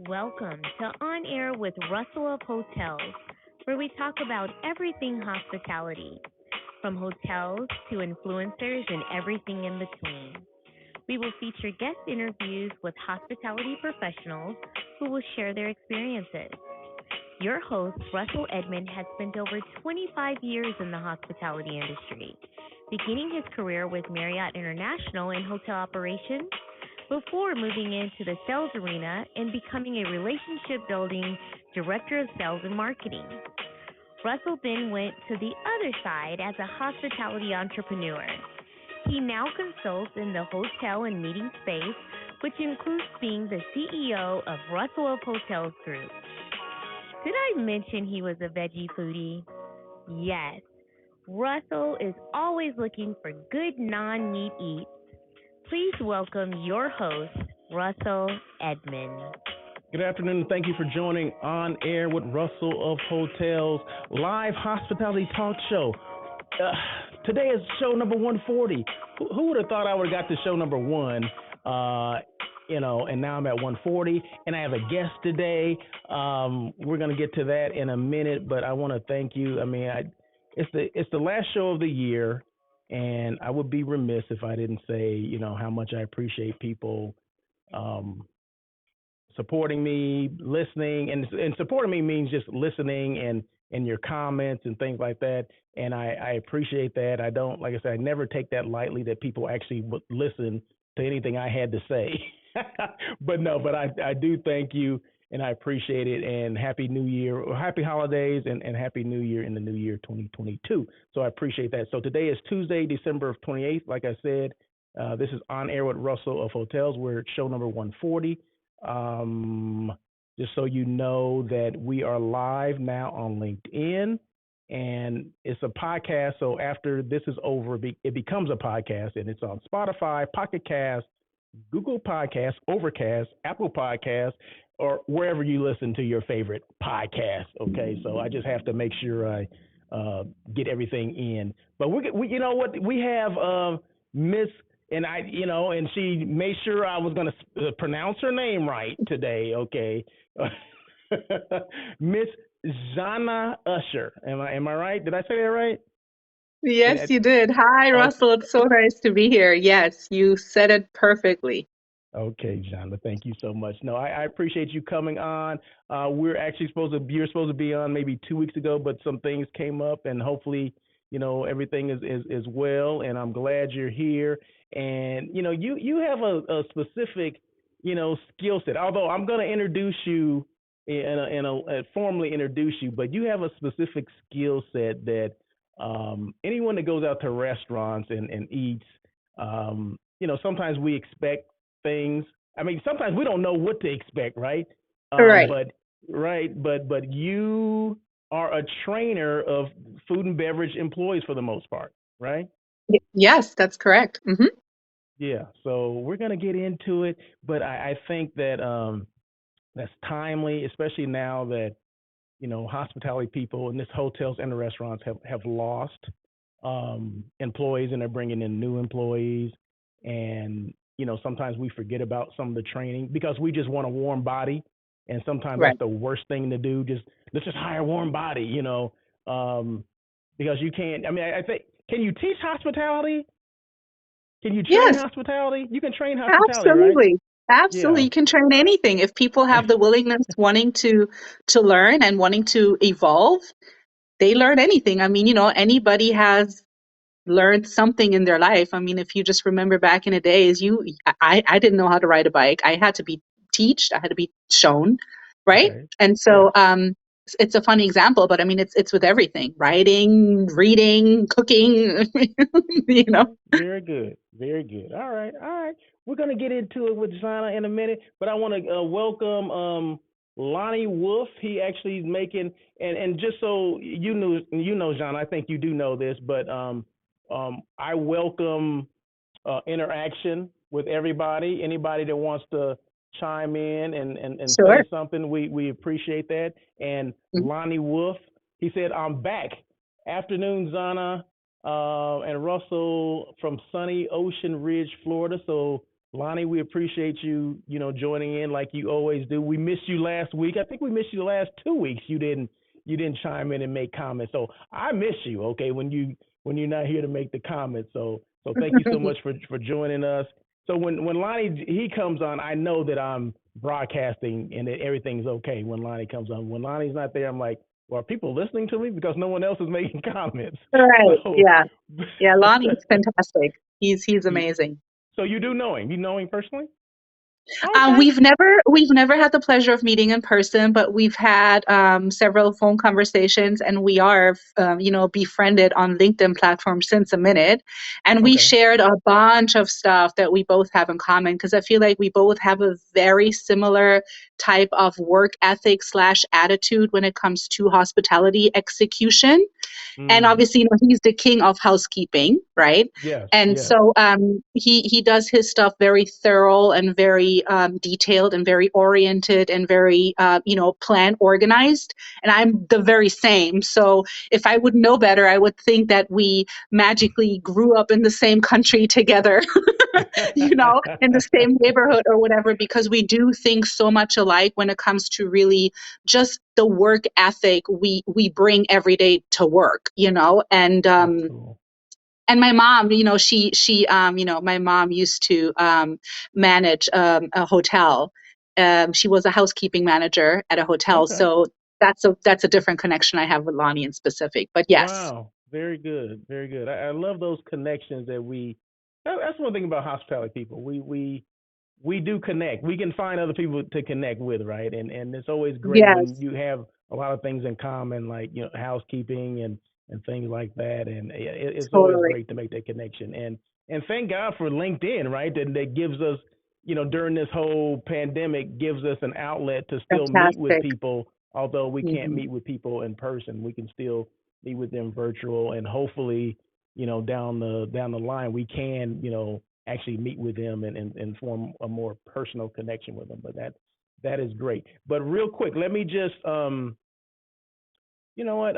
Welcome to On Air with Russell of Hotels, where we talk about everything hospitality, from hotels to influencers and everything in between. We will feature guest interviews with hospitality professionals who will share their experiences. Your host, Russell Edmond, has spent over 25 years in the hospitality industry, beginning his career with Marriott International in hotel operations before moving into the sales arena and becoming a relationship building director of sales and marketing. Russell then went to the other side as a hospitality entrepreneur. He now consults in the hotel and meeting space, which includes being the CEO of Russell of Hotels Group. Did I mention he was a veggie foodie? Yes. Russell is always looking for good non-meat eats. Please welcome your host, Russell Edmond. Good afternoon, and thank you for joining On Air with Russell of Hotels, live hospitality talk show. Today is show number 140. Who would have thought I would have got to show number one? And now I'm at 140, and I have a guest today. We're going to get to that in a minute, but I want to thank you. It's the last show of the year, and I would be remiss if I didn't say, how much I appreciate people supporting me, listening, and supporting me means just listening and your comments and things like that. And I appreciate that. I don't, like I said, I never take that lightly that people actually listen to anything I had to say. but I do thank you, and I appreciate it. And happy New Year, or happy holidays, and happy New Year in the new year 2022. So I appreciate that. So today is Tuesday, December of 28th. Like I said, this is On Air with Russell of Hotels. We're at show number 140. Just so you know that we are live now on LinkedIn, and it's a podcast. So after this is over, it becomes a podcast, and it's on Spotify, Pocket Cast, Google Podcasts, Overcast, Apple Podcasts, or wherever you listen to your favorite podcast. Okay, so I just have to make sure I get everything in. But we you know what, we have Miss. And she made sure I was going to pronounce her name right today. Okay, Miss Jonah Usher. Am I right? Did I say that right? Yes, you did. Hi, Russell. It's so nice to be here. Yes, you said it perfectly. Okay, Jonah, thank you so much. No, I appreciate you coming on. We're actually you're supposed to be on maybe 2 weeks ago, but some things came up, and hopefully, everything is well. And I'm glad you're here. And you have a specific skill set. Although I'm going to introduce you formally introduce you, but you have a specific skill set that anyone that goes out to restaurants and eats, sometimes we expect things. I mean, sometimes we don't know what to expect, right? Right. But you are a trainer of food and beverage employees for the most part, right? Yes, that's correct. Mm-hmm. Yeah. So we're gonna get into it, but I think that that's timely, especially now that hospitality people in this hotels and the restaurants have lost employees, and they're bringing in new employees. And sometimes we forget about some of the training because we just want a warm body, and sometimes Right. that's the worst thing to do. Let's just hire a warm body, because you can't. I mean, I think, can you teach hospitality? Can you train Yes, hospitality? You can train hospitality, right? absolutely. Absolutely. Yeah. You can train anything. If people have the willingness wanting to learn and wanting to evolve, they learn anything. I mean, anybody has learned something in their life. I mean, if you just remember back in the days, I didn't know how to ride a bike. I had to be taught. I had to be shown, right? Okay. And Yes. so it's a funny example, but I mean it's with everything. Writing, reading, cooking, you know. Very good. Very good. All right. All right. We're gonna get into it with Zana in a minute, but I want to welcome Lonnie Wolf. He actually is making, and just so Zana, I think you do know this, but I welcome interaction with everybody. Anybody that wants to chime in and Sure. say something, we appreciate that. And Mhm. Lonnie Wolf, he said, I'm back. Afternoon, Zana and Russell from sunny Ocean Ridge, Florida. So, Lonnie, we appreciate you, joining in like you always do. We missed you last week. I think we missed you the last 2 weeks. You didn't chime in and make comments. So I miss you, okay, when you're not here to make the comments. So thank you so much for joining us. So when Lonnie he comes on, I know that I'm broadcasting and that everything's okay when Lonnie comes on. When Lonnie's not there, I'm like, well, are people listening to me because no one else is making comments? Right. So Yeah. Yeah. Lonnie's fantastic. He's you amazing. so you do know him. You know him personally? Okay. We've never had the pleasure of meeting in person, but we've had several phone conversations, and we are befriended on LinkedIn platform since a minute, and we Okay. shared a bunch of stuff that we both have in common because I feel like we both have a very similar type of work ethic slash attitude when it comes to hospitality execution. And Mm. obviously, he's the king of housekeeping, right? Yes, And yes. so he does his stuff very thorough and very detailed and very oriented and very plan organized. And I'm the very same. So if I would know better, I would think that we magically grew up in the same country together, in the same neighborhood or whatever, because we do think so much alike when it comes to really just the work ethic we bring every day to work, That's cool. and my mom, my mom used to manage a hotel. She was a housekeeping manager at a hotel, Okay. so that's a different connection I have with Lonnie in specific. But yes, Wow, very good, very good. I love those connections that That's one thing about hospitality people. We do connect. We can find other people to connect with, right? And it's always great when yes, you have a lot of things in common, like housekeeping and things like that. And it's always totally great to make that connection. And thank God for LinkedIn, right? That gives us, during this whole pandemic, gives us an outlet to still meet with fantastic. people. Although we can't Hmm. meet with people in person, we can still meet with them virtual, and hopefully, down the line, we can, actually meet with them and form a more personal connection with them. But that is great. But real quick, let me just you know what,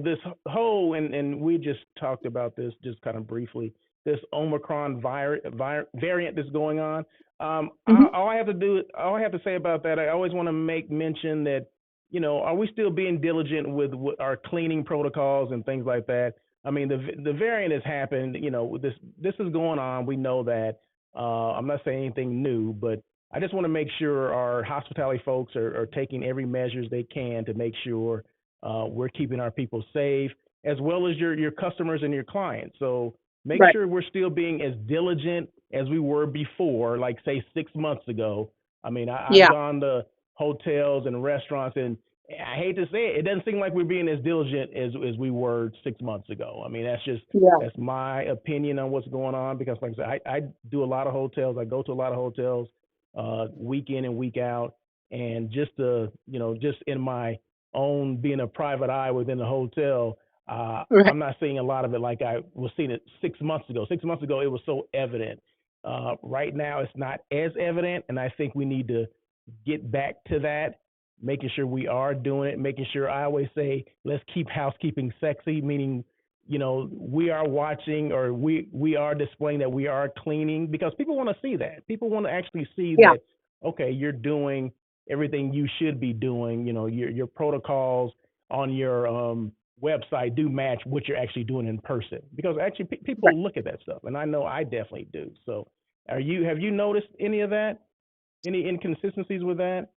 this whole and we just talked about this just kind of briefly. This Omicron variant that's going on. Hmm. All I have to say about that, I always want to make mention that, are we still being diligent with our cleaning protocols and things like that? I mean, the variant has happened. This is going on. We know that. I'm not saying anything new, but I just want to make sure our hospitality folks are taking every measures they can to make sure we're keeping our people safe, as well as your customers and your clients. So make Right. sure we're still being as diligent as we were before, like say 6 months ago. I mean, I've Yeah. gone to hotels and restaurants, and I hate to say it, it doesn't seem like we're being as diligent as we were 6 months ago. I mean, Yeah. that's my opinion on what's going on because, like I said, I do a lot of hotels. I go to a lot of hotels week in and week out, and just in my own being a private eye within the hotel, Right. I'm not seeing a lot of it like I was seeing it 6 months ago. 6 months ago, it was so evident. Right now, it's not as evident, and I think we need to get back to that, making sure we are doing it, making sure I always say, let's keep housekeeping sexy, meaning, we are watching or we are displaying that we are cleaning because people want to see that. People want to actually see Yeah. that, okay, you're doing everything you should be doing. Your protocols on your website do match what you're actually doing in person because actually Right. people look at that stuff, and I know I definitely do. So, have you noticed any of that? Any inconsistencies with that?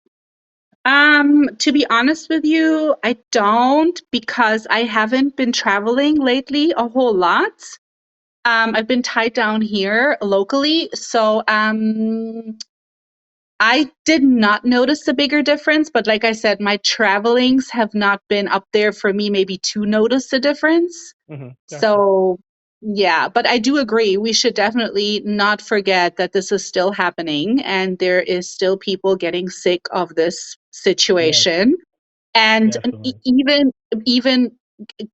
To be honest with you, I don't because I haven't been traveling lately a whole lot. I've been tied down here locally, so I did not notice a bigger difference. But like I said, my travelings have not been up there for me maybe to notice a difference. Gotcha. So yeah, but I do agree. We should definitely not forget that this is still happening and there is still people getting sick of this Yes, situation. And definitely. even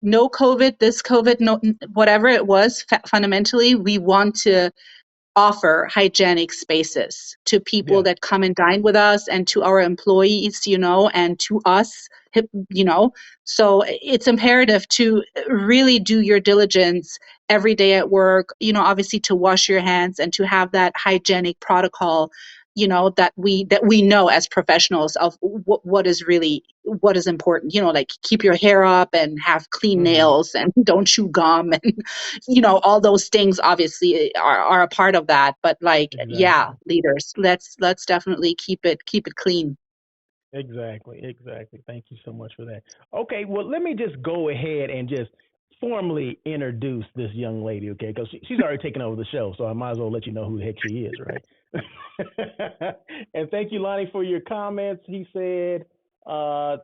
no COVID, this COVID, no whatever it was, fundamentally, we want to offer hygienic spaces to people Yeah, that come and dine with us, and to our employees, and to us, you know. So it's imperative to really do your diligence every day at work, obviously to wash your hands and to have that hygienic protocol, that we know as professionals of what is important, like keep your hair up and have clean hmm, nails and don't chew gum, and all those things obviously are a part of that. But like, yeah, exactly. leaders, let's definitely keep it clean. Exactly, exactly. Thank you so much for that. Okay, well, let me just go ahead and just formally introduce this young lady, okay? Because she's already taken over the show, so I might as well let you know who the heck she is, right? And thank you, Lonnie, for your comments. He said,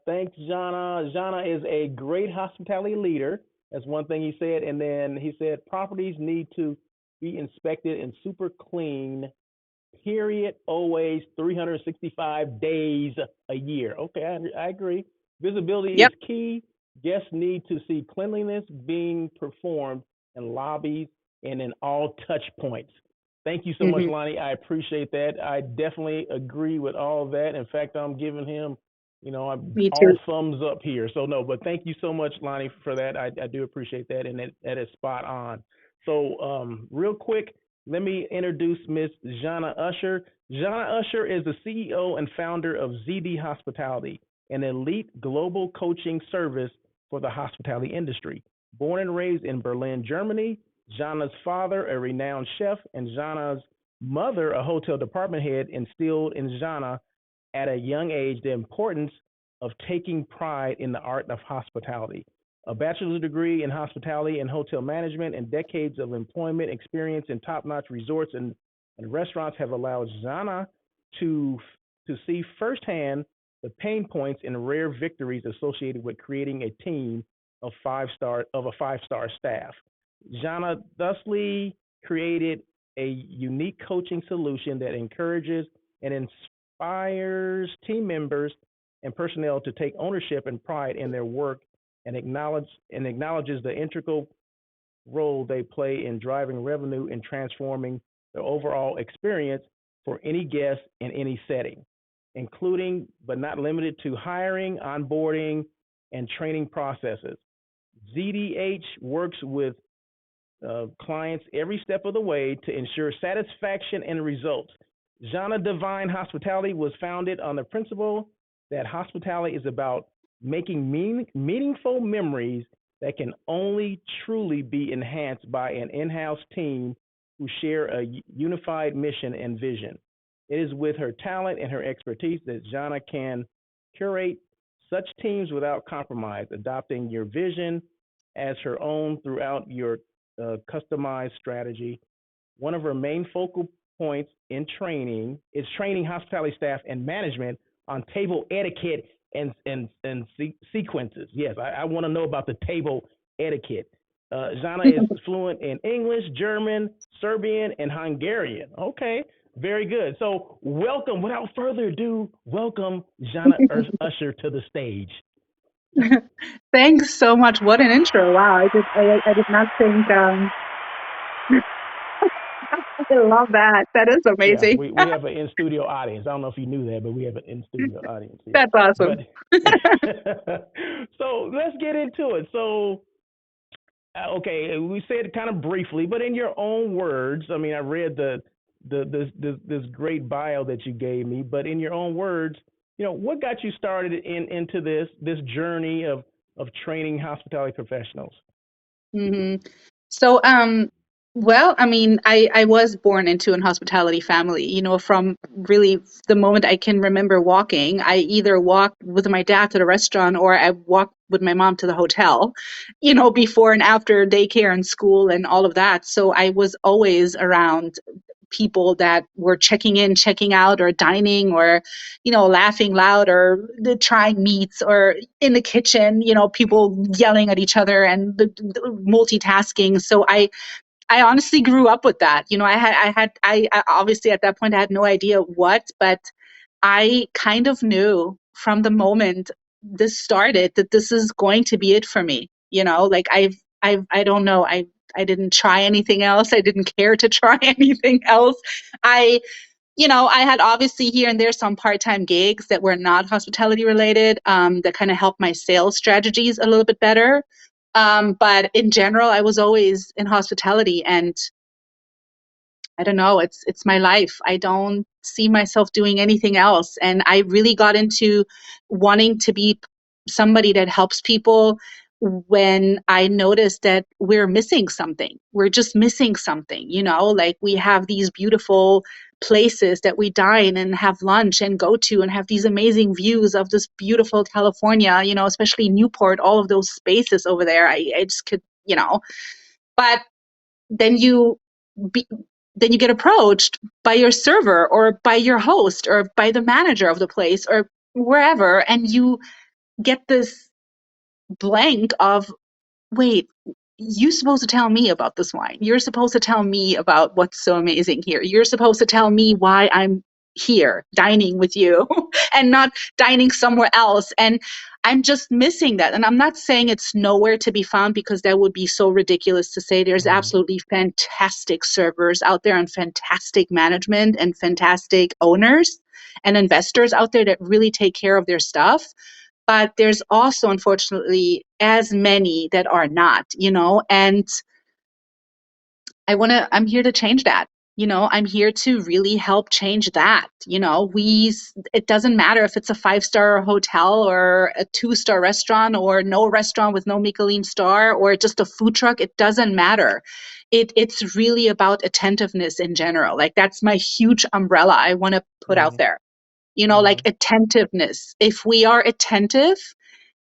thanks, Jana. Jana is a great hospitality leader. That's one thing he said. And then he said, properties need to be inspected and super clean period, always 365 days a year. Okay, I agree. Visibility is Yep. key. Guests need to see cleanliness being performed in lobbies and in all touch points. Thank you so much, Hmm. Lonnie. I appreciate that. I definitely agree with all of that. In fact, I'm giving him, I'm Me too. all thumbs up here. So no, but thank you so much, Lonnie, for that. I do appreciate that, and that is spot on. So, real quick, let me introduce Miss Jana Usher. Jana Usher is the CEO and founder of ZD Hospitality, an elite global coaching service for the hospitality industry. Born and raised in Berlin, Germany, Jana's father, a renowned chef, and Jana's mother, a hotel department head, instilled in Jana at a young age the importance of taking pride in the art of hospitality. A bachelor's degree in hospitality and hotel management and decades of employment experience in top-notch resorts and restaurants have allowed Zana to to see firsthand the pain points and rare victories associated with creating a team of a five-star staff. Jana thusly created a unique coaching solution that encourages and inspires team members and personnel to take ownership and pride in their work and acknowledges the integral role they play in driving revenue and transforming the overall experience for any guest in any setting, including but not limited to hiring, onboarding, and training processes. ZDH works with clients every step of the way to ensure satisfaction and results. Jana Divine Hospitality was founded on the principle that hospitality is about making meaningful memories that can only truly be enhanced by an in house team who share a unified mission and vision. It is with her talent and her expertise that Jana can curate such teams without compromise, adopting your vision as her own throughout your customized strategy. One of her main focal points in training is training hospitality staff and management on table etiquette and sequences. Yes, I want to know about the table etiquette. Zana is fluent in English, German, Serbian, and Hungarian. Okay, very good. So, welcome. Without further ado, welcome Jana Usher to the stage. Thanks so much. What an intro. Wow. I did not think, I love that. That is Yeah, amazing. we have an in studio audience. I don't know if you knew that, but we have an in studio audience here. That's awesome. But so let's get into it. So, okay, we said kind of briefly, but in your own words, I mean, I read this great bio that you gave me, but in your own words, what got you started into this journey of training hospitality professionals? Hmm. So, well, I mean, I was born into an hospitality family, from really the moment I can remember walking. I either walked with my dad to the restaurant or I walked with my mom to the hotel, before and after daycare and school and all of that. So I was always around people that were checking in, checking out, or dining, or, laughing loud, or trying meats, or in the kitchen, people yelling at each other and the multitasking. So I honestly grew up with that. I obviously at that point I had no idea what, but I kind of knew from the moment this started that this is going to be it for me. Like I don't know. I didn't try anything else. I didn't care to try anything else. I I had obviously here and there some part-time gigs that were not hospitality related, that kind of helped my sales strategies a little bit better. But in general, I was always in hospitality, and I don't know, it's my life. I don't see myself doing anything else. And I really got into wanting to be somebody that helps people when I noticed that we're missing something. We're just missing something, like we have these beautiful places that we dine and have lunch and go to and have these amazing views of this beautiful California, especially Newport, all of those spaces over there. I just could, but then you be, then you get approached by your server or by your host or by the manager of the place or wherever, and you get this blank of, wait, you're supposed to tell me about this wine. You're supposed to tell me about what's so amazing here. You're supposed to tell me why I'm here dining with you and not dining somewhere else. And I'm just missing that. And I'm not saying it's nowhere to be found, because that would be so ridiculous to say. There's absolutely fantastic servers out there and fantastic management and fantastic owners and investors out there that really take care of their stuff. But there's also, unfortunately, as many that are not, and I'm here to change that. I'm here to really help change that. It doesn't matter if it's a 5-star hotel or a 2-star restaurant or no restaurant with no Michelin star or just a food truck. It doesn't matter. It's really about attentiveness in general. Like, that's my huge umbrella I want to put out there. Like attentiveness. If we are attentive,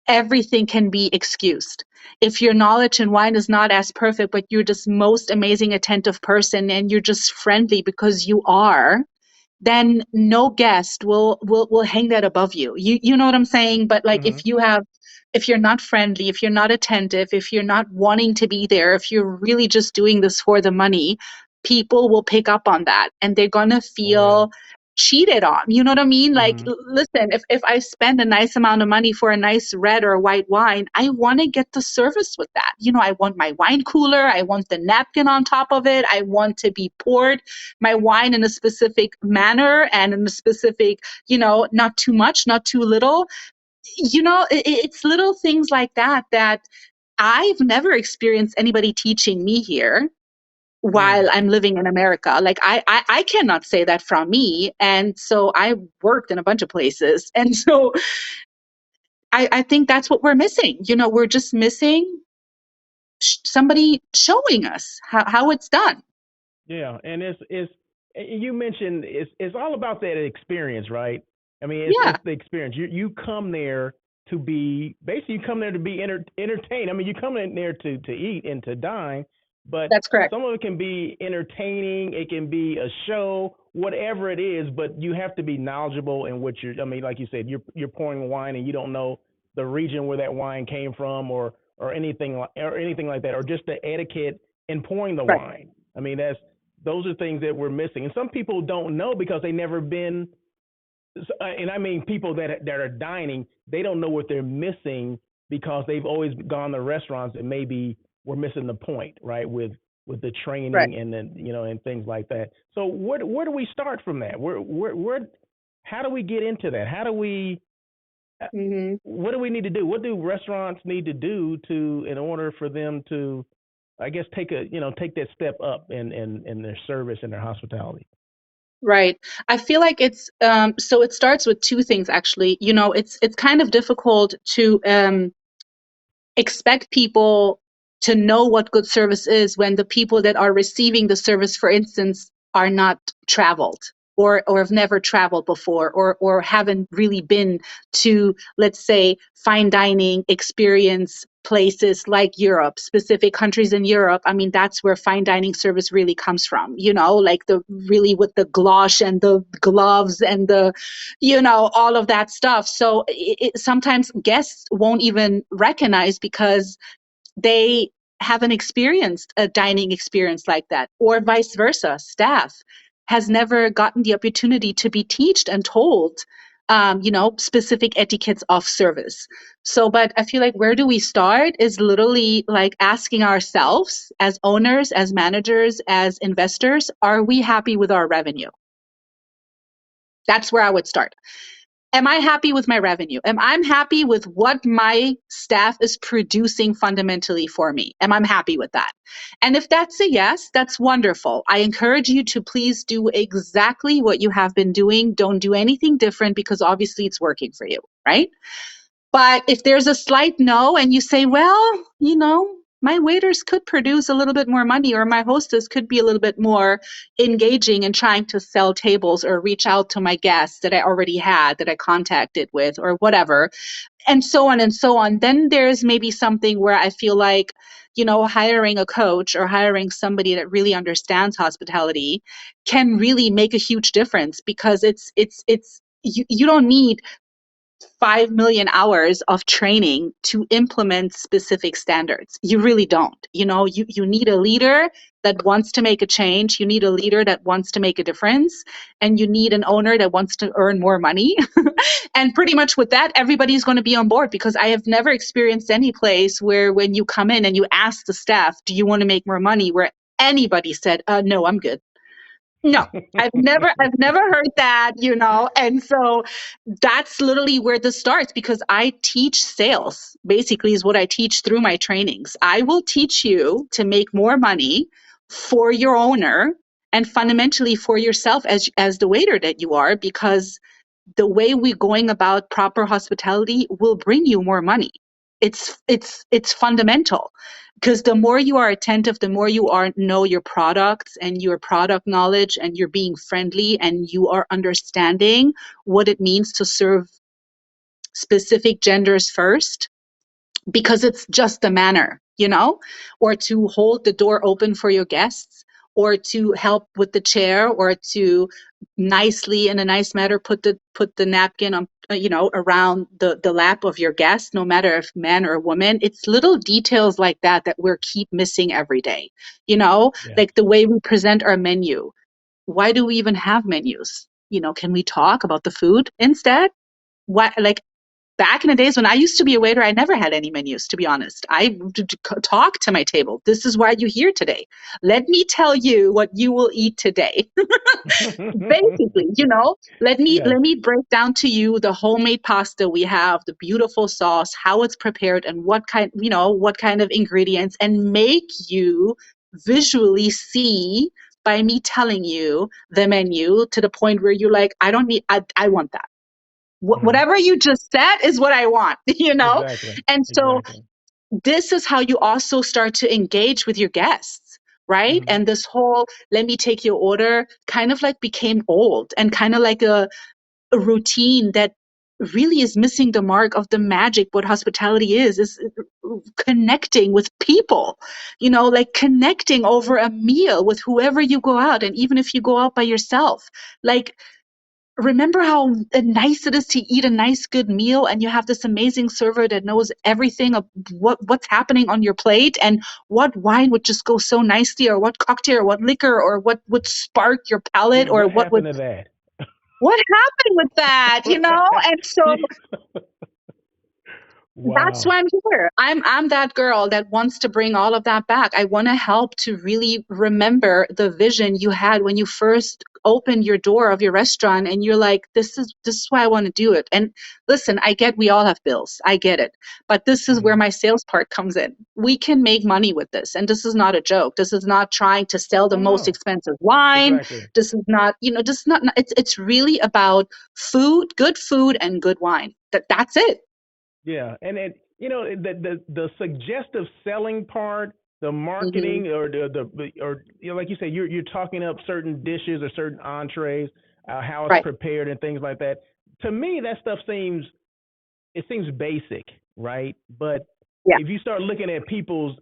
everything can be excused. If your knowledge in wine is not as perfect, but you're this most amazing attentive person and you're just friendly because you are, then no guest will hang that above you. You know what I'm saying? But like, if you're not friendly, if you're not attentive, if you're not wanting to be there, if you're really just doing this for the money, people will pick up on that and they're gonna feel cheated on. You know what I mean? Like, listen, if I spend a nice amount of money for a nice red or white wine, I want to get the service with that. I want my wine cooler. I want the napkin on top of it. I want to be poured my wine in a specific manner and in a specific, not too much, not too little. It's little things like that that I've never experienced anybody teaching me here while I'm living in America. Like, I cannot say that from me. And so I worked in a bunch of places. And so I think that's what we're missing. We're just missing somebody showing us how it's done. Yeah, and it's you mentioned it's all about that experience, right? I mean, it's the experience. You come there to be basically, you come there to be entertained. I mean, you come in there to eat and to dine, but that's correct. Some of it can be entertaining. It can be a show, whatever it is. But you have to be knowledgeable in what you're. I mean, like you said, you're pouring wine and you don't know the region where that wine came from, or anything like that, or just the etiquette in pouring the wine. I mean, those are things that we're missing. And some people don't know because they never been, and I mean people that are dining, they don't know what they're missing because they've always gone to restaurants and maybe we're missing the point, right? With the training and then, and things like that. So where do we start from that? How do we get into that? How do we, what do we need to do? What do restaurants need to do in order for them to, I guess, take that step up in their service and their hospitality? Right. I feel like it's so it starts with two things, actually. It's kind of difficult to expect people to know what good service is when the people that are receiving the service, for instance, are not traveled or have never traveled before, or haven't really been to, let's say, fine dining experience places like Europe, specific countries in Europe. I mean, that's where fine dining service really comes from, like the really with the gloss and the gloves and the, all of that stuff. So sometimes guests won't even recognize because they haven't experienced a dining experience like that, or vice versa. Staff has never gotten the opportunity to be taught and told specific etiquettes of service. So, but I feel like where do we start is literally like asking ourselves as owners, as managers, as investors, are we happy with our revenue? That's where I would start. Am I happy with my revenue? Am I happy with what my staff is producing fundamentally for me? Am I happy with that? And if that's a yes, that's wonderful. I encourage you to please do exactly what you have been doing. Don't do anything different because obviously it's working for you, right? But if there's a slight no and you say, well, my waiters could produce a little bit more money, or my hostess could be a little bit more engaging in trying to sell tables or reach out to my guests that I already had, that I contacted with, or whatever, and so on and so on, then there's maybe something where I feel like, hiring a coach or hiring somebody that really understands hospitality can really make a huge difference, because you don't need 5 million hours of training to implement specific standards. You really don't. You need a leader that wants to make a change. You need a leader that wants to make a difference. And you need an owner that wants to earn more money. And pretty much with that, everybody's going to be on board, because I have never experienced any place where when you come in and you ask the staff, do you want to make more money, where anybody said, no, I'm good. No, I've never heard that, and so that's literally where this starts, because I teach sales, basically, is what I teach through my trainings. I will teach you to make more money for your owner and fundamentally for yourself as the waiter that you are, because the way we're going about proper hospitality will bring you more money. It's fundamental, because the more you are attentive, the more you know your products and your product knowledge, and you're being friendly and you are understanding what it means to serve specific genders first, because it's just the manner, or to hold the door open for your guests, or to help with the chair, or to nicely, in a nice manner, put the napkin on, around the lap of your guest, no matter if man or woman. It's little details like that we keep missing every day. Yeah. Like the way we present our menu. Why do we even have menus? Can we talk about the food instead? Why, like, back in the days when I used to be a waiter, I never had any menus, to be honest. I talk to my table. This is why you're here today. Let me tell you what you will eat today. Basically, let Yes. me break down to you the homemade pasta we have, the beautiful sauce, how it's prepared, and what kind of ingredients, and make you visually see by me telling you the menu, to the point where you're like, I want that. Whatever you just said is what I want, Exactly. And so Exactly. this is how you also start to engage with your guests, right? Mm-hmm. And this whole let me take your order kind of like became old, and kind of like a routine that really is missing the mark of the magic. What hospitality is connecting with people, like connecting over a meal with whoever you go out. And even if you go out by yourself, like, remember how nice it is to eat a nice good meal, and you have this amazing server that knows everything of what's happening on your plate, and what wine would just go so nicely, or what cocktail, or what liquor, or what would spark your palate, or What happened to that? what happened with that, and so that's Wow. why I'm here. I'm that girl that wants to bring all of that back. I want to help to really remember the vision you had when you first opened your door of your restaurant, and you're like, this is why I want to do it. And listen, I get we all have bills. I get it. But this is where Mm-hmm. my sales part comes in. We can make money with this. And this is not a joke. This is not trying to sell the Oh most no. expensive wine. Exactly. This is not, this is not, it's really about food and good wine. That's it. Yeah, and the suggestive selling part, the Hmm. marketing, or or like you say, you're talking up certain dishes or certain entrees, how it's Right. prepared and things like that. To me, that stuff seems basic, right? But Yeah. if you start looking at people's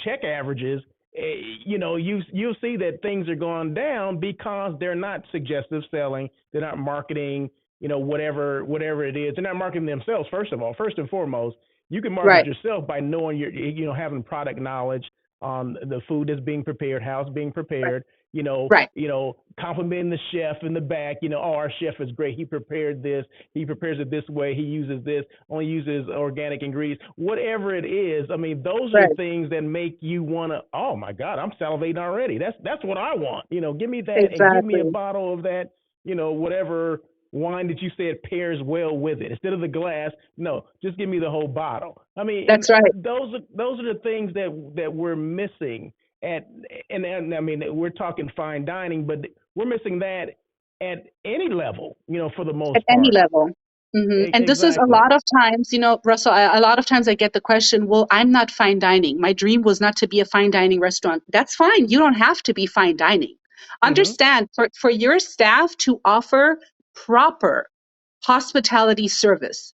check averages, you'll see that things are going down because they're not suggestive selling, they're not marketing, whatever it is. They're not marketing themselves. First of all, first and foremost, you can market Right. yourself by knowing having product knowledge on the food that's being prepared, how it's being Right. prepared. Right. complimenting the chef in the back. Oh, our chef is great. He prepared this. He prepares it this way. He uses this. Only uses organic ingredients. Whatever it is, I mean, those are the Right. things that make you wanna. Oh my God, I'm salivating already. That's what I want. Give me that and give me a Exactly. bottle of that. Whatever wine that you said pairs well with it. Instead of the glass, no, just give me the whole bottle. I mean, and That's right. those are the things that we're missing at, and I mean, we're talking fine dining, but we're missing that at any level, for the At most any part. level. And this is a Exactly. lot of times, Russell, a lot of times I get the question, well, I'm not fine dining. My dream was not to be a fine dining restaurant. That's fine. You don't have to be fine dining. Mhm. Understand, for your staff to offer proper hospitality service,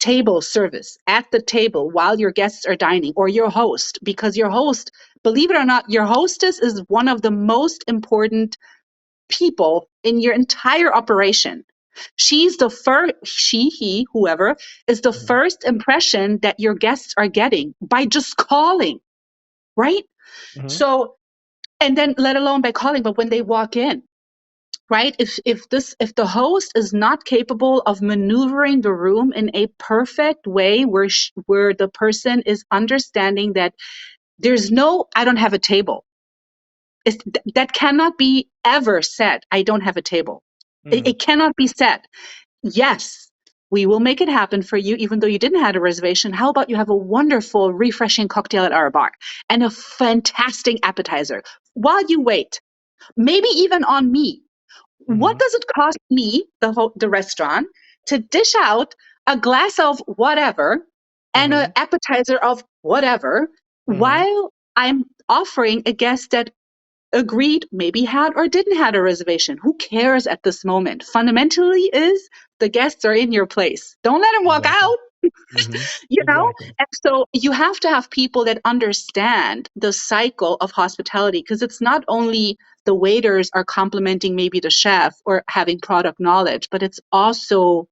table service at the table while your guests are dining, or your host, because your host, believe it or not, your hostess is one of the most important people in your entire operation. She's the first, she, he, whoever is the Mhm. first impression that your guests are getting by just calling, right? Mhm. So, and then let alone by calling, but when they walk in, right? If the host is not capable of maneuvering the room in a perfect way where the person is understanding that there's no, I don't have a table. That cannot be ever said. I don't have a table. Mhm. It cannot be said. Yes, we will make it happen for you, even though you didn't have a reservation. How about you have a wonderful, refreshing cocktail at our bar and a fantastic appetizer while you wait? Maybe even on me. What Mhm. does it cost me, the restaurant, to dish out a glass of whatever and an Mhm. appetizer of whatever Mhm. while I'm offering a guest that agreed, maybe had or didn't had a reservation? Who cares at this moment? Fundamentally is the guests are in your place. Don't let them walk Exactly. out, Mhm. you know? Exactly. And so you have to have people that understand the cycle of hospitality, because it's not only the waiters are complimenting maybe the chef or having product knowledge, but it's also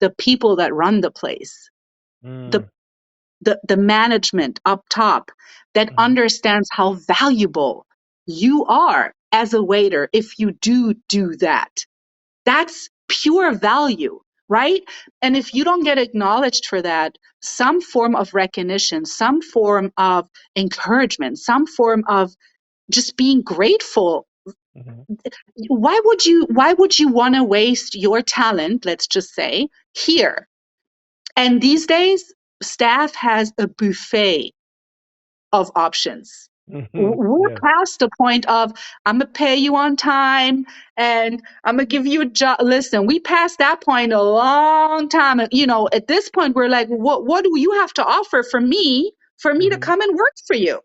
the people that run the place, the Mm. the management up top that Mhm. understands how valuable you are as a waiter if you do that. That's pure value, right? And if you don't get acknowledged for that, some form of recognition, some form of encouragement, some form of just being grateful, Mhm. why would you want to waste your talent, let's just say, here? And these days, staff has a buffet of options. Mhm. We're Yes. past the point of I'm gonna pay you on time and I'm gonna give you a job. Listen, we passed that point a long time. At this point, we're like, what do you have to offer for me to Mhm. come and work for you,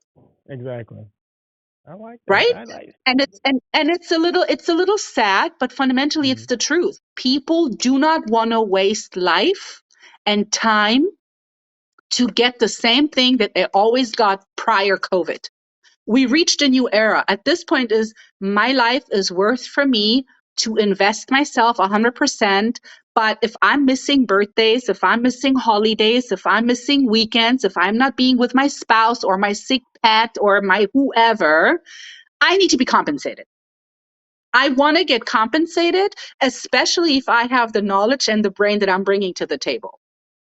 Exactly. I like that. right? I like. And it's a little sad, but fundamentally, it's Mhm. the truth. People do not want to waste life and time to get the same thing that they always got prior COVID. We reached a new era. At this point is my life is worth for me to invest myself 100%. But if I'm missing birthdays, if I'm missing holidays, if I'm missing weekends, if I'm not being with my spouse or my sick pet or my whoever, I need to be compensated. I want to get compensated, especially if I have the knowledge and the brain that I'm bringing to the table.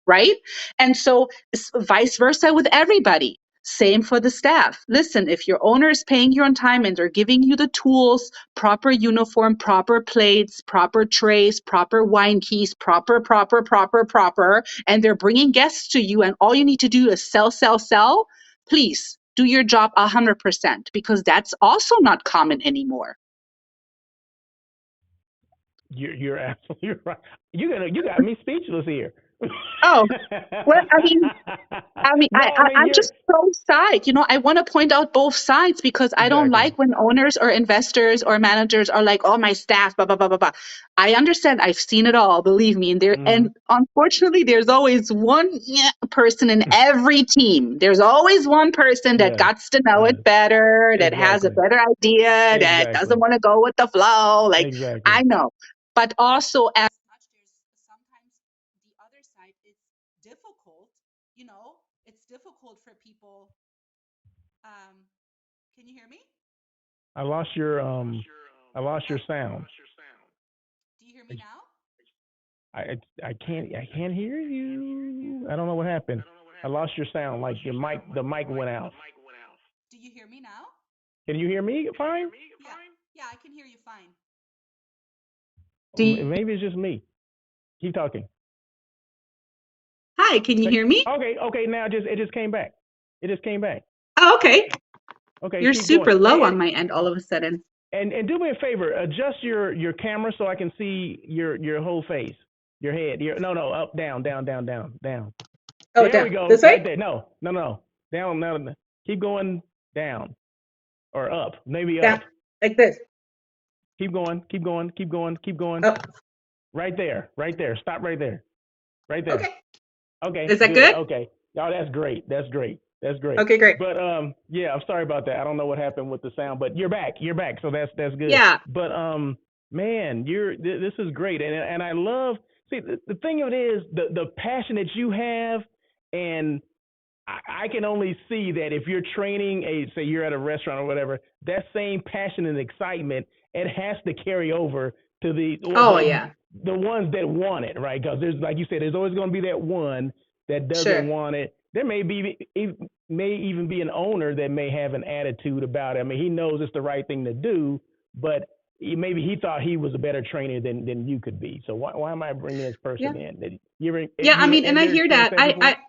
Right. And so, vice versa with everybody. Same for the staff. Listen, if your owner is paying you on time and they're giving you the tools, proper uniform, proper plates, proper trays, proper wine keys, proper, and they're bringing guests to you, and all you need to do is sell, sell, sell, please do your job 100%, because that's also not common anymore. You're absolutely right. You got me speechless here. Oh, well, I mean, I, No, I I, mean I'm you're just both sides. I want to point out both sides because I don't exactly. like when owners or investors or managers are like, "Oh, my staff, blah blah blah blah blah." I understand. I've seen it all. Believe me. And Mhm. unfortunately, there's always one person in every team. There's always one person that Yes. got to know Yes. it better, that has a Exactly. better idea, that doesn't Exactly. want to go with the flow. Like, Exactly. I know, but also as much there's sometimes the other side. It's difficult, it's difficult for people. um can you hear me? I lost your I lost your sound. Do you hear me now? I can't hear you. I don't know what happened. I lost your sound. Like the mic went out. Do you hear me now? Can you hear me fine? Yeah. Yeah, I can hear you fine. Maybe it's just me. Keep talking. Hi, can you hear me? Okay. Now it just came back. It just came back. Oh, okay. Okay, You're keep going. super low on my end all of a sudden. And do me a favor, adjust your camera so I can see your whole face, your head. No, up, down, down, down, down, down. Oh, There down. we go. This Right way? there. No. Down, down. Keep going down or up. Maybe Down. up. Like this. Keep going. Keep going. Keep going. Keep going. Oh, Right there. Right there. Stop right there. Right there. okay. Okay. Is that Good. good? Okay. Oh, that's great. That's great. That's great. Okay, great. But yeah, I'm sorry about that. I don't know what happened with the sound, but you're back. You're back. So that's good. Yeah. But man, this is great, and I love. See, the thing of it is the passion that you have, and I can only see that if you're training say you're at a restaurant or whatever, that same passion and excitement, it has to carry over to the ones that want it, right? Because there's, like you said, there's always going to be that one that doesn't want it. There may even be an owner that may have an attitude about it. I mean, he knows it's the right thing to do, but maybe he thought he was a better trainer than you could be. So why am I bringing this person in? I mean, and I hear that.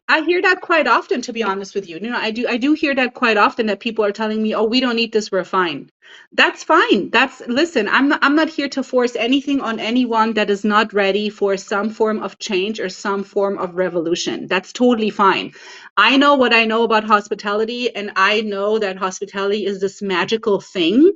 I hear that quite often, to be honest with you. I do hear that quite often, that people are telling me, "Oh, we don't need this. We're fine." That's fine. Listen, I'm not here to force anything on anyone that is not ready for some form of change or some form of revolution. That's totally fine. I know what I know about hospitality, and I know that hospitality is this magical thing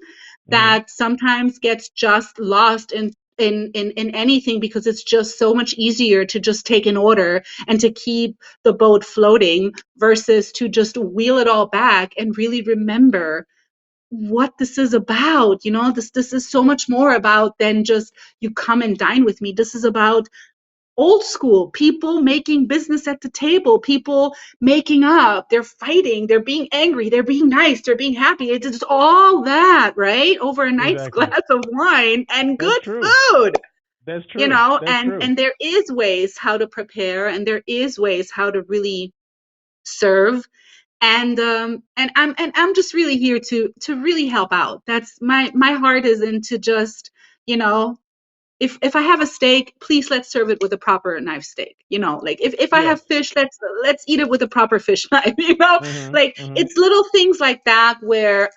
that sometimes gets just lost in anything, because it's just so much easier to just take an order and to keep the boat floating versus to just wheel it all back and really remember what this is about. This is so much more about than just you come and dine with me. This is about old school people making business at the table, people making up, they're fighting, they're being angry, they're being nice, they're being happy. It's all that, right? Over a nice glass of wine and good food. That's true. And there is ways how to prepare, and there is ways how to really serve. And I'm just really here to really help out. That's my heart is into just, if I have a steak, please let's serve it with a proper knife steak. Like if I have fish, let's eat it with a proper fish knife. It's little things like that where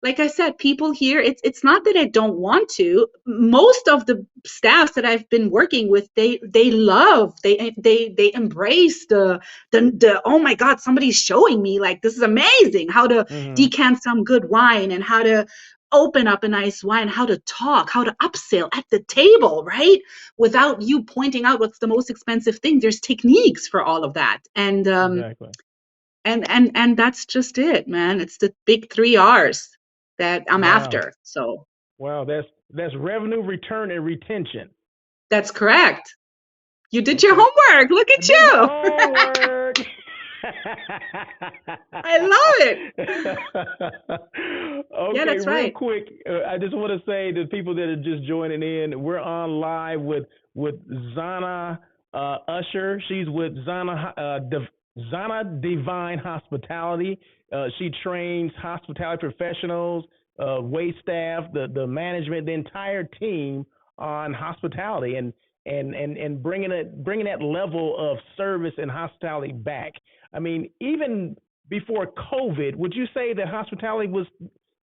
like I said, people here, it's not that I don't want to. Most of the staffs that I've been working with, they embrace the oh my God, somebody's showing me, like, this is amazing, how to decant some good wine and how to open up a nice wine, how to talk, how to upsell at the table, right? Without you pointing out what's the most expensive thing. There's techniques for all of that. And exactly. And that's just it, man. It's the big 3 R's that I'm after. So wow, that's revenue, return, and retention. That's correct. You did your homework. Look at you. Homework. I love it. Okay, that's right. Real quick, I just want to say to people that are just joining in, we're on live with Zana Usher. She's with Zana Divine Hospitality. She trains hospitality professionals, wait staff, the management, the entire team on hospitality and bringing that level of service and hospitality back. I mean, even before COVID, would you say that hospitality was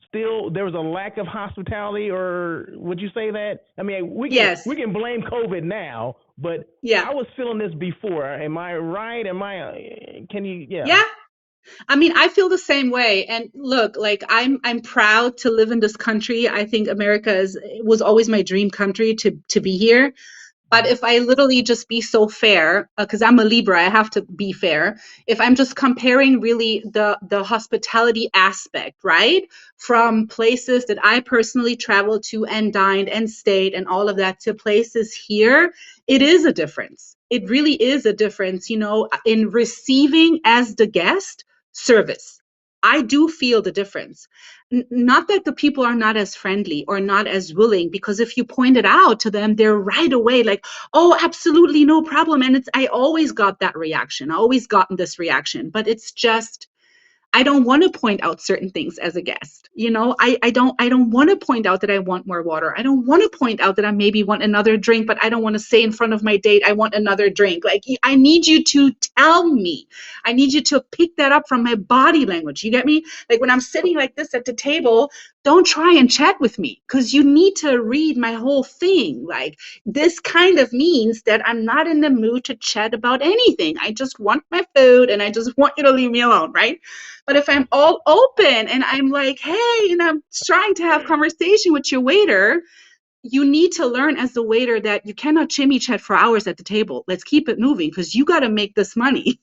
still, there was a lack of hospitality, or would you say that? I mean, we can blame COVID now, but I was feeling this before. Am I right? Yeah. I mean, I feel the same way. And look, like I'm proud to live in this country. I think America was always my dream country to be here. But if I literally just be so fair, because I'm a Libra, I have to be fair. If I'm just comparing really the hospitality aspect, right? From places that I personally traveled to and dined and stayed and all of that to places here, it is a difference. It really is a difference, in receiving as the guest service. I do feel the difference. Not that the people are not as friendly or not as willing, because if you point it out to them, they're right away like, oh, absolutely no problem. And I always got that reaction. I always gotten this reaction, but it's just, I don't want to point out certain things as a guest. I don't want to point out that I want more water. I don't want to point out that I maybe want another drink, but I don't want to say in front of my date, I want another drink. Like, I need you to tell me. I need you to pick that up from my body language. You get me? Like when I'm sitting like this at the table, don't try and chat with me, because you need to read my whole thing. Like, this kind of means that I'm not in the mood to chat about anything. I just want my food and I just want you to leave me alone, right? But if I'm all open and I'm like, hey, and I'm trying to have conversation with your waiter, you need to learn as the waiter that you cannot chimmy chat for hours at the table. Let's keep it moving, because you got to make this money,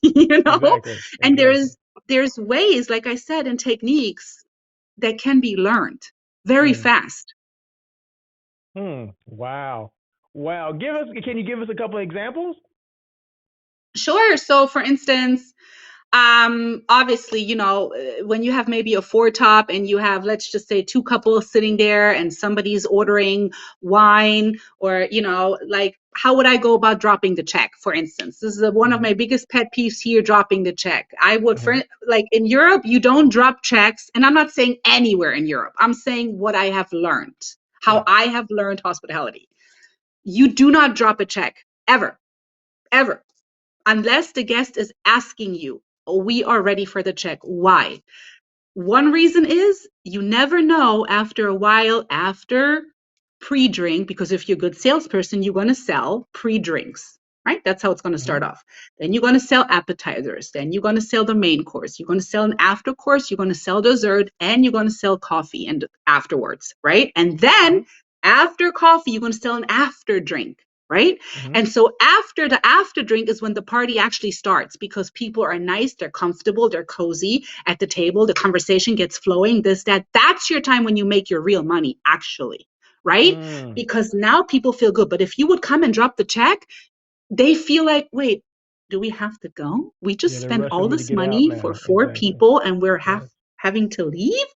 Exactly. And Exactly. there's ways, like I said, and techniques that can be learned very Mm. fast. Wow. Wow. Can you give us a couple of examples? Sure. So for instance, obviously, when you have maybe a four top and you have, let's just say, two couples sitting there and somebody's ordering wine, or like, how would I go about dropping the check, for instance? This is one of Mm-hmm. my biggest pet peeves here, dropping the check. I would, Mm-hmm. like in Europe, you don't drop checks, and I'm not saying anywhere in Europe, I'm saying what I have learned, how Yeah. I have learned hospitality. You do not drop a check, ever, ever, unless the guest is asking you, "Oh, we are ready for the check." Why? One reason is you never know after a while, after pre-drink, because if you're a good salesperson, you're going to sell pre-drinks, right? That's how it's going to Mm-hmm. start off. Then you're going to sell appetizers. Then you're going to sell the main course. You're going to sell an after course. You're going to sell dessert, and you're going to sell coffee and afterwards, right? And Mm-hmm. then after coffee, you're going to sell an after drink. Right. Mm-hmm. And so after the after drink is when the party actually starts, because people are nice, they're comfortable, they're cozy at the table, the conversation gets flowing, this, that. That's your time when you make your real money, actually. Right. Mm. Because now people feel good. But if you would come and drop the check, they feel like, wait, do we have to go? We just Yeah, they're spent rushing all me to this get out money for now. four Exactly. people and we're Yes. having to leave,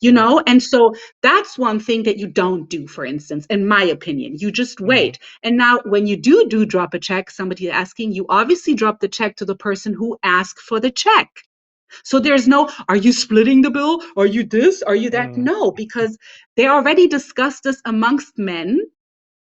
Yes. And so that's one thing that you don't do, for instance, in my opinion. You just Mm-hmm. wait. And now when you do drop a check, somebody asking, you obviously drop the check to the person who asked for the check. So there's no, are you splitting the bill? Are you this? Are you that? Mm. No, because they already discussed this amongst men,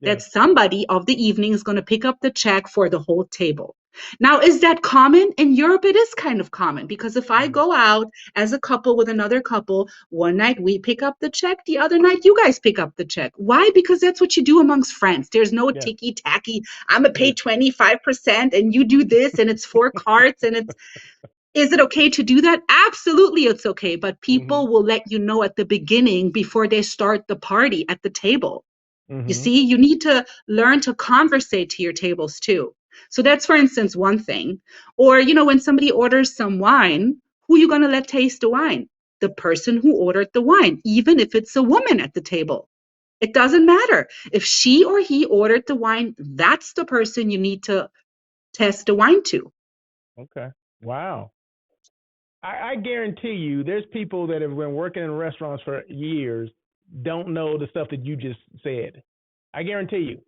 that Yes. somebody of the evening is going to pick up the check for the whole table. Now, is that common? In Europe, it is kind of common, because if I Mm. go out as a couple with another couple, one night we pick up the check, the other night you guys pick up the check. Why? Because that's what you do amongst friends. There's no Yes. ticky tacky, I'm going to pay Yes. 25% and you do this, and it's four carts, and it's, is it okay to do that? Absolutely, it's okay. But Mm-hmm. people will let you know at the beginning before they start the party at the table. You Mm-hmm. see, you need to learn to conversate to your tables too. So that's, for instance, one thing. Or, when somebody orders some wine, who are you going to let taste the wine? The person who ordered the wine, even if it's a woman at the table. It doesn't matter. If she or he ordered the wine, that's the person you need to test the wine to. Okay. Wow. I guarantee you, there's people that have been working in restaurants for years don't know the stuff that you just said. I guarantee you.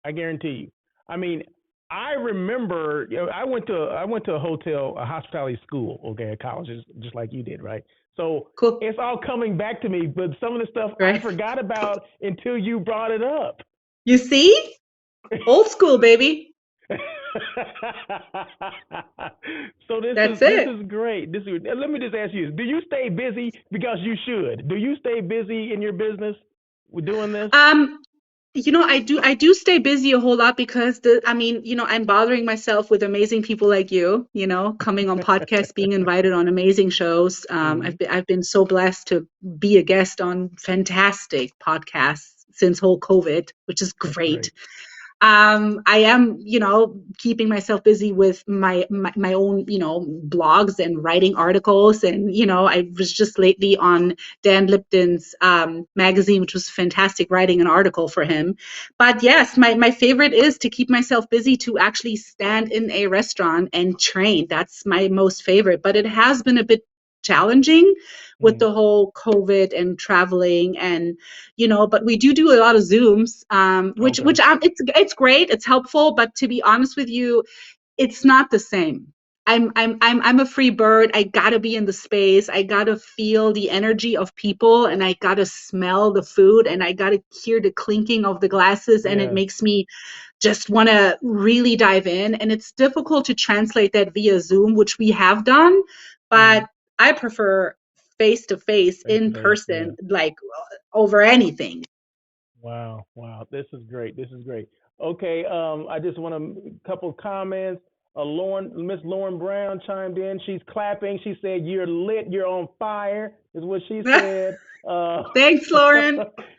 I guarantee you. I mean, I remember, I went to a hotel, a hospitality school, okay, at college, just like you did, right? So Cool. it's all coming back to me, but some of the stuff I Right? forgot about until you brought it up. You see? Old school, baby. So this is That's this it. is great. Let me just ask you: do you stay busy because you should? Do you stay busy in your business with doing this? Um, I do stay busy a whole lot, because I'm bothering myself with amazing people like you, coming on podcasts, being invited on amazing shows. Hmm. I've been so blessed to be a guest on fantastic podcasts since whole COVID, which is That's great. great. I am, keeping myself busy with my own, blogs and writing articles. And, I was just lately on Dan Lipton's magazine, which was fantastic, writing an article for him. But yes, my favorite is to keep myself busy, to actually stand in a restaurant and train. That's my most favorite. But it has been a bit challenging with Mm. the whole COVID and traveling and, but we do a lot of Zooms, which, Okay. it's great. It's helpful. But to be honest with you, it's not the same. I'm a free bird. I gotta be in the space. I gotta feel the energy of people, and I gotta smell the food, and I gotta hear the clinking of the glasses, and it Yes. makes me just want to really dive in. And it's difficult to translate that via Zoom, which we have done, Mm-hmm. but I prefer face to face, Face to in face. Yeah. person, like over anything. Wow, wow, this is great. This is great. Okay, I just want a couple of comments. Miss Lauren Brown chimed in. She's clapping. She said, "You're lit. You're on fire," is what she said. Uh, Thanks, Lauren.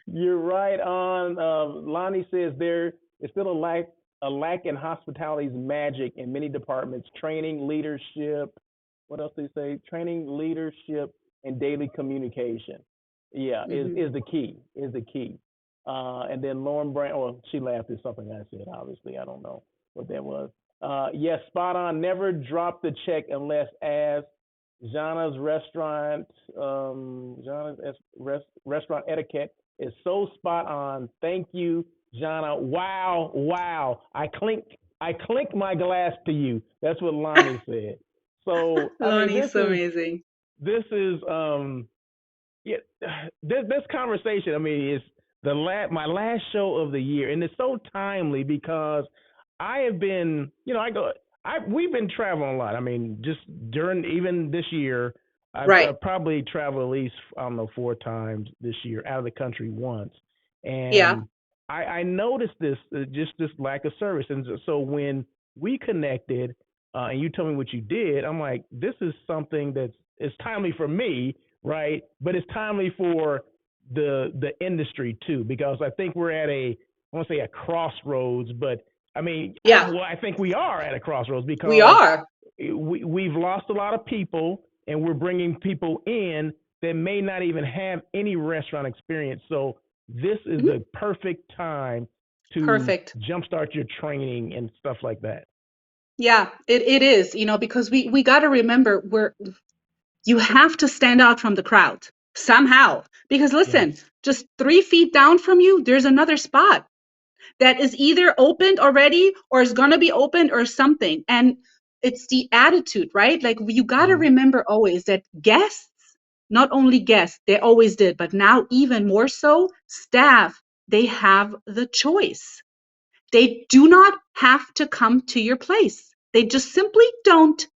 you're right on. Lonnie says there is still a lack in hospitality's magic in many departments. Training, leadership. What else do they say? Training, leadership, and daily communication. Yeah, is Hmm. is the key. Is the key. And then Lauren Brown, well, she laughed at something I said, obviously. I don't know what that was. Yes, spot on. Never drop the check unless asked. Jonah's restaurant etiquette is so spot on. Thank you, Jana. Wow, wow. I clink my glass to you. That's what Lonnie said. So I mean, Lonnie's so amazing. this is yeah, this conversation. I mean, it's my last show of the year, and it's so timely because I have been, we've been traveling a lot. I mean, just during even this year, Right. I've probably traveled at least, I don't know, 4 times this year, out of the country once, Yeah. and I noticed this, just this lack of service. And so when we connected, and you told me what you did, I'm like, this is something that's it's timely for me, right? But it's timely for the industry too, because I think we're at I want to say a crossroads, but I mean, Yeah. I think we are at a crossroads We because are. we've lost a lot of people, and we're bringing people in that may not even have any restaurant experience. So this is Mhm. the perfect time to Perfect. jumpstart your training and stuff like that. Yeah, it is, because we got to remember, you have to stand out from the crowd somehow. Because Yes. listen, just 3 feet down from you, there's another spot that is either opened already or is going to be opened or something. And it's the attitude, right? Like, you got to Mm-hmm. remember always that guests, not only guests, they always did, but now even more so, staff, they have the choice. They do not have to come to your place. They just simply don't.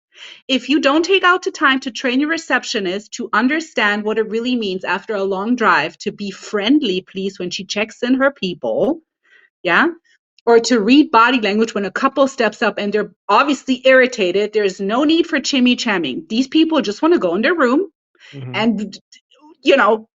If you don't take out the time to train your receptionist to understand what it really means after a long drive to be friendly, please, when she checks in her people, yeah, or to read body language when a couple steps up and they're obviously irritated, there's no need for chimmy-chamming. These people just want to go in their room Mm-hmm. and, you know,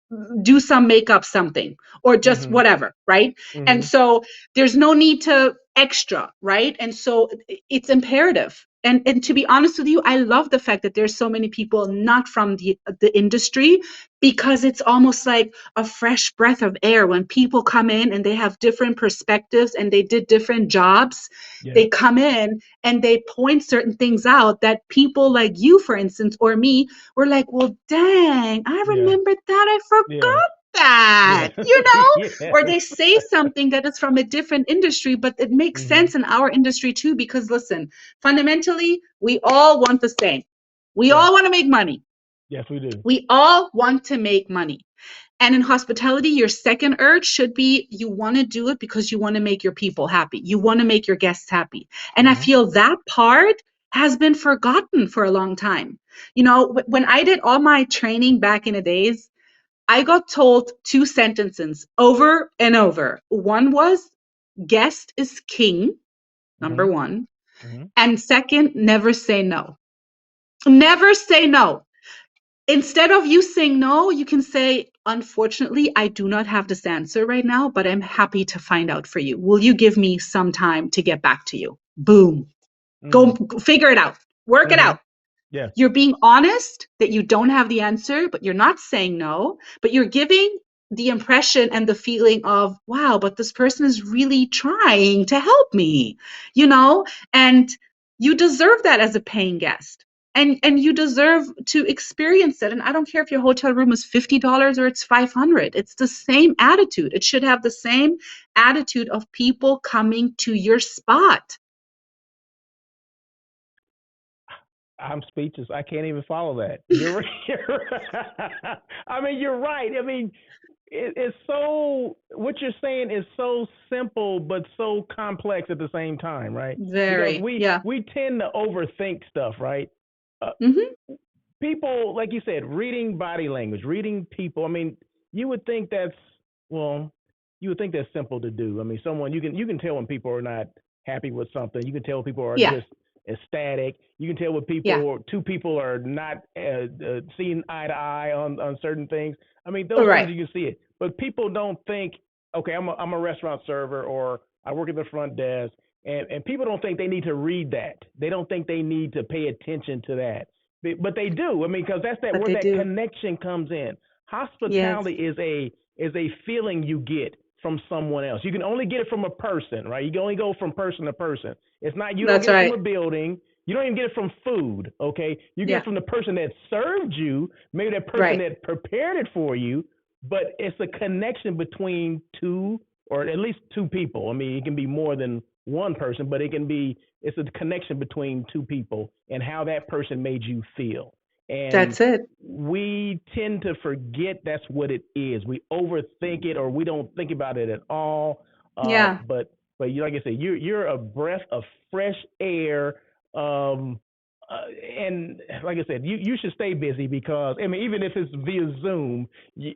do some makeup, something, or just Mm-hmm. whatever, right? And Mm-hmm. so there's no need to extra, right? And so it's imperative. And to be honest with you, I love the fact that there's so many people not from the industry, because it's almost like a fresh breath of air when people come in and they have different perspectives and they did different jobs. Yeah. They come in and they point certain things out that people like you, for instance, or me, we're like, well, dang, I Yeah. remembered that. I Yeah. forgot Yeah. that, Yeah. or they say something that is from a different industry, but it makes Mm-hmm. sense in our industry too, because listen, fundamentally, we all want the same. We Yes. all want to make money. Yes, we do. We all want to make money. And in hospitality, your second urge should be you want to do it because you want to make your people happy. You want to make your guests happy. And I Mm-hmm. feel that part has been forgotten for a long time. When I did all my training back in the days, I got told two sentences over and over. One was, guest is king, number Mm-hmm. one. Mm-hmm. And second, never say no. Never say no. Instead of you saying no, you can say, unfortunately, I do not have this answer right now, but I'm happy to find out for you. Will you give me some time to get back to you? Boom. Go Mm. figure it out. Work it Mm-hmm. out. Yes. You're being honest that you don't have the answer, but you're not saying no, but you're giving the impression and the feeling of, wow, but this person is really trying to help me, you know, and you deserve that as a paying guest. and you deserve to experience it. And I don't care if your hotel room is $50 or it's $500. It's the same attitude. It should have the same attitude of people coming to your spot. I'm speechless. I can't even follow that. You're I mean, you're right. I mean, it's so, what you're saying is so simple but so complex at the same time, right? Because Very, we yeah. we tend to overthink stuff, right? Uh, Hmm. People, like you said, reading body language, reading people. I mean, you would think that's, well, you would think that's simple to do. I mean, someone, you can tell when people are not happy with something. You can tell people are Yeah, just ecstatic. You can tell when yeah. two people are not seeing eye to eye on certain things. I mean, All those things right. you can see it, but people don't think, okay, I'm a restaurant server, or I work at the front desk, and people don't think they need to read that. They don't think they need to pay attention to that, but they do. I mean, because that's that But where they that do. connection comes in. Yes, Hospitality is a feeling you get from someone else. You can only get it from a person, right? You can only go from person to person. It's not, you don't that's get it from a right. building. You don't even get it from food, okay? You get Yeah, it from the person that served you, maybe that person right. that prepared it for you, but it's a connection between two, or at least two people. I mean, it can be more than one person, but it's a connection between two people and how that person made you feel. And That's it. we tend to forget that's what it is. We overthink it, or we don't think about it at all. Uh, Yeah. but but you, like I said, you're a breath of fresh air. Um, and like I said, you should stay busy, because I mean, even if it's via Zoom, you,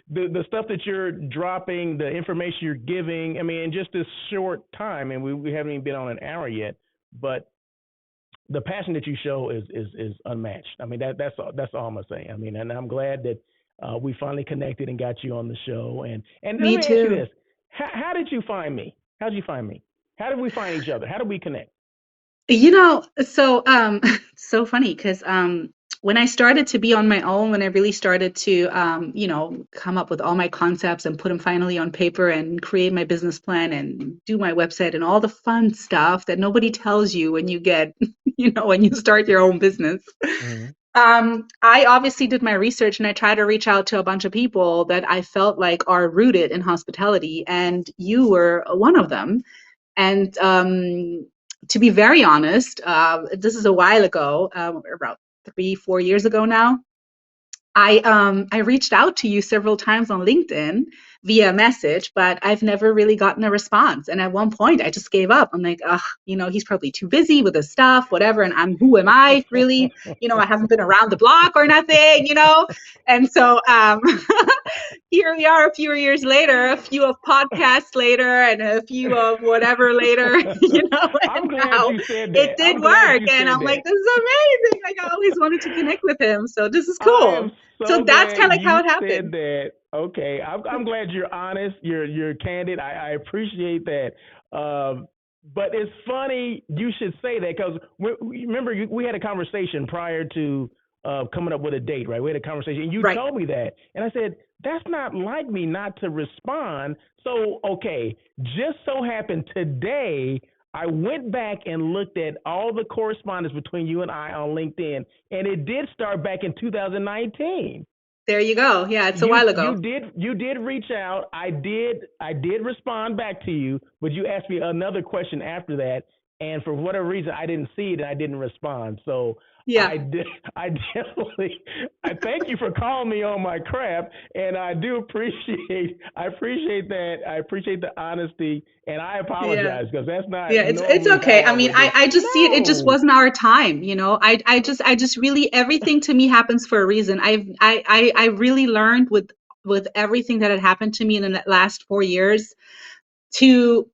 the stuff that you're dropping, the information you're giving, I mean, in just this short time, and we haven't even been on an hour yet, but the passion that you show is unmatched. I mean, that's all I'm gonna say. I mean, and I'm glad that we finally connected and got you on the show. And let Me me ask you too. this: how did you find me? How did you find me? How did we find each other? How did we connect? So it's so funny because when I started to be on my own, when I really started to come up with all my concepts and put them finally on paper and create my business plan and do my website and all the fun stuff that nobody tells you when you get, when you start your own business. Mm-hmm. I obviously did my research and I tried to reach out to a bunch of people that I felt like are rooted in hospitality, and you were one of them. And to be very honest, this is a while ago, about 3, 4 years ago now. I reached out to you several times on LinkedIn via message, but I've never really gotten a response. And at one point, I just gave up. I'm like, ugh, he's probably too busy with his stuff, whatever. And who am I really? I haven't been around the block or nothing. And so here we are a few years later, a few of podcasts later, and a few of whatever later, I'm and glad now you said it that. did I'm glad work. you And said I'm that. like, this is amazing. Like, I always wanted to connect with him. So this is I am cool. So so that's glad kind of like you how it said happened. that. Okay, I'm glad you're honest. You're candid. I appreciate that. But it's funny you should say that, because remember, we had a conversation prior to coming up with a date, right? We had a conversation, and you Right. told me that, and I said that's not like me not to respond. So okay, just so happened today I went back and looked at all the correspondence between you and I on LinkedIn, and it did start back in 2019. There you go. Yeah, it's a You while you ago. did you did reach out. I did respond back to you, but you asked me another question after that, and for whatever reason I didn't see it and I didn't respond. So Yeah. I definitely I thank you for calling me on my crap, and I appreciate that. I appreciate the honesty, and I Yeah. apologize because that's Yeah, not it's normally how okay. I I mean, would do. I just see it. It just No. wasn't our time. I just really, everything to me happens for a reason. I really learned with everything that had happened to me in the last 4 years to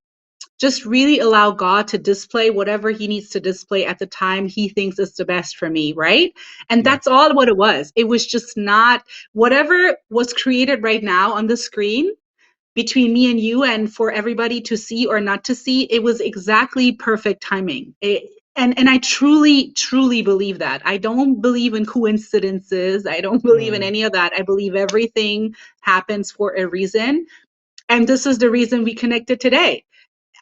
just really allow God to display whatever he needs to display at the time he thinks is the best for me, right? And Yeah. that's all what it was. It was just not whatever was created right now on the screen between me and you and for everybody to see or not to see. It was exactly perfect timing. And I truly, truly believe that. I don't believe in coincidences. I don't believe in Mm. any of that. I believe everything happens for a reason. And this is the reason we connected today.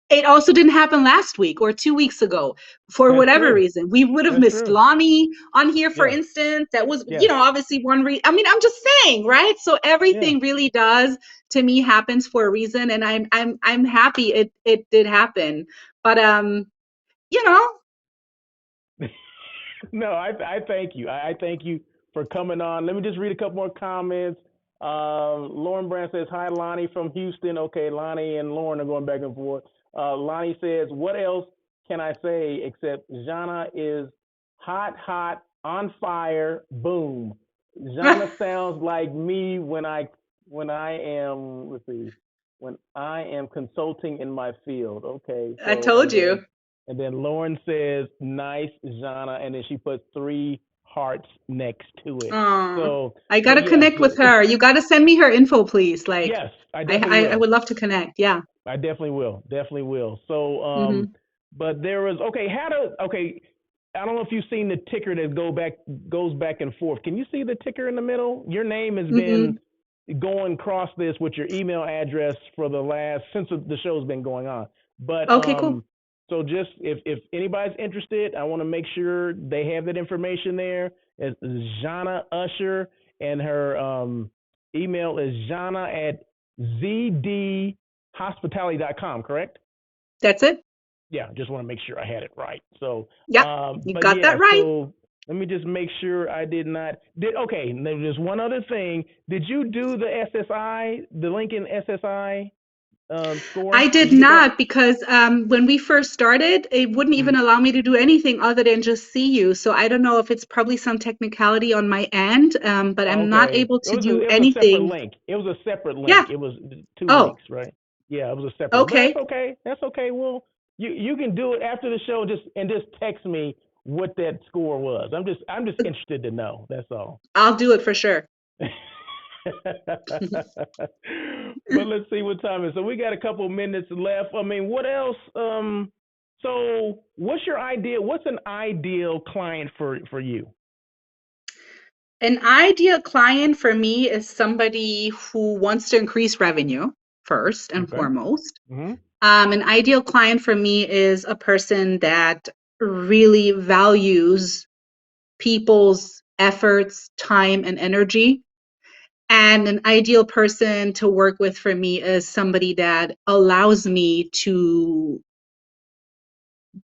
It also didn't happen last week or 2 weeks ago for That's whatever true. reason. We would have That's missed true. Lonnie on here, for Yeah. instance. That was, Yeah. obviously one reason. I mean, I'm just saying, right? So Yeah. everything really does, to me, happens for a reason, and I'm happy it did happen. But you know, No, I thank you. I thank you for coming on. Let me just read a couple more comments. Lauren Brand says, "Hi, Lonnie from Houston." Okay, Lonnie and Lauren are going back and forth. Lonnie says, "What else can I say except Jonah is hot, hot, on fire, boom. Jonah sounds like me when I am, let's see, when I am consulting in my field." Okay, I so told you. and then Lauren says, "Nice, Jana," and then she puts 3 hearts next to it. Oh, So, I but gotta yes, connect with her. You gotta send me her info, please. Like, yes, I I definitely I, I will. would love to connect. Yeah. I definitely will. Definitely will. So, Hmm. but there was okay. Okay? I don't know if you've seen the ticker that goes back and forth. Can you see the ticker in the middle? Your name has been Mm-mm. going across this with your email address for the last since the show's been going on. But Okay, cool. so just if anybody's interested, I want to make sure they have that information there. It's Jana Usher, and her email is Jana at zdhospitality.com, correct? That's it. Yeah, just want to make sure I had it right. So, Yep, you but got that yeah, right. so let me just make sure I did not did okay. There's one other thing. Did you do the SSI, the Lincoln SSI score? I Did did you get that? not, because when we first started, it wouldn't even Mm. allow me to do anything other than just see you. So I don't know if it's probably some technicality on my end, but I'm not Okay, able it to was do a separate anything. link. It was a separate Yeah. link. It was 2 links, Oh, right? Yeah, it was a separate, but that's okay. okay. That's okay. Well, you can do it after the show. Just text me what that score was. I'm just interested to know. That's all. I'll do it for sure. But let's see what time it is. So we got a couple minutes left. I mean, what else? So what's your ideal? What's an ideal client for you? An ideal client for me is somebody who wants to increase revenue first and Okay. foremost. Mm-hmm. An ideal client for me is a person that really values people's efforts, time, and energy. And an ideal person to work with for me is somebody that allows me to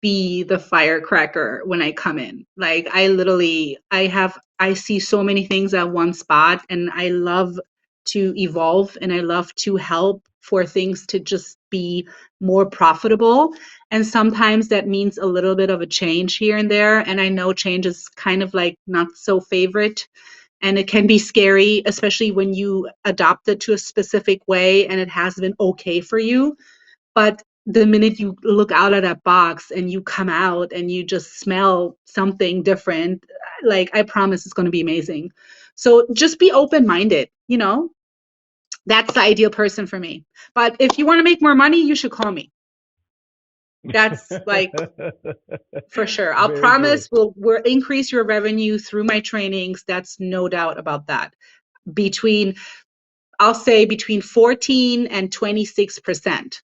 be the firecracker when I come in. Like, I see so many things at one spot, and I love to evolve, and I love to help for things to just be more profitable. And sometimes that means a little bit of a change here and there. And I know change is kind of like not so favorite, and it can be scary, especially when you adopt it to a specific way and it has been okay for you. But the minute you look out of that box and you come out and you just smell something different, like, I promise it's going to be amazing. So just be open minded, that's the ideal person for me. But if you want to make more money, you should call me. That's like for sure. I'll Very good. promise we'll increase your revenue through my trainings. That's no doubt about that. Between I'll say between 14 and 26%,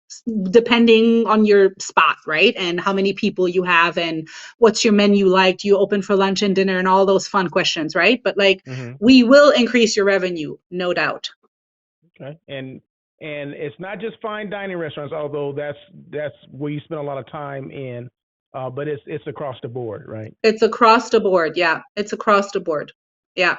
depending on your spot, right? And how many people you have and what's your menu like? Do you open for lunch and dinner and all those fun questions, right? But like, Mm-hmm. we will increase your revenue, no doubt. Okay. And it's not just fine dining restaurants, although that's where you spend a lot of time in. But it's across the board, right? It's across the board. Yeah. It's across the board. Yeah.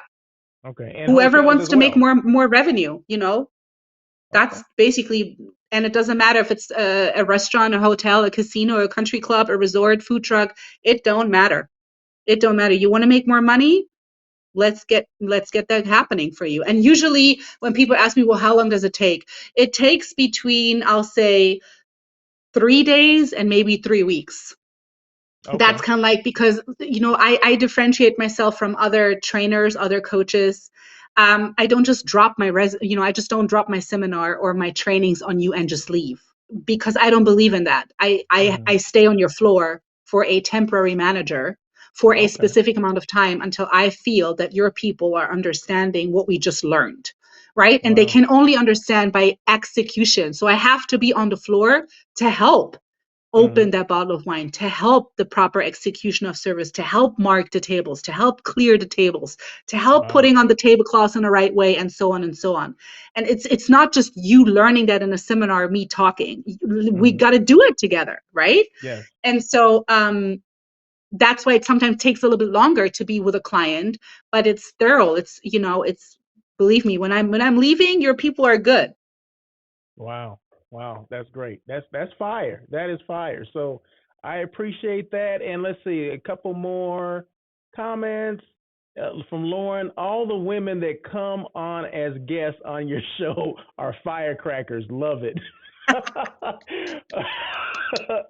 Okay. And Whoever hotels wants as to make well. more revenue, Okay. that's basically, and it doesn't matter if it's a restaurant, a hotel, a casino, a country club, a resort, food truck. It don't matter. It don't matter. You want to make more money? Let's get that happening for you. And usually when people ask me, well, how long does it take? It takes between, I'll say, 3 days and maybe 3 weeks. That's Okay. kind of like, because I differentiate myself from other trainers, other coaches. I don't just drop I just don't drop my seminar or my trainings on you and just leave, because I don't believe in that. I Mm-hmm. stay on your floor for a temporary manager for a Okay. specific amount of time until I feel that your people are understanding what we just learned. right? And they Wow. can only understand by execution. So I have to be on the floor to help Mm, open that bottle of wine, to help the proper execution of service, to help mark the tables, to help clear the tables, to help wow. putting on the tablecloths in the right way, and so on and so on. And it's not just you learning that in a seminar, me talking. We Mm, got to do it together, right? yes. And so that's why it sometimes takes a little bit longer to be with a client, but it's thorough. It's, it's, believe me, when I'm leaving, your people are good. Wow. Wow. That's great. That's fire. That is fire. So I appreciate that. And let's see a couple more comments from Lauren. All the women that come on as guests on your show are firecrackers. Love it.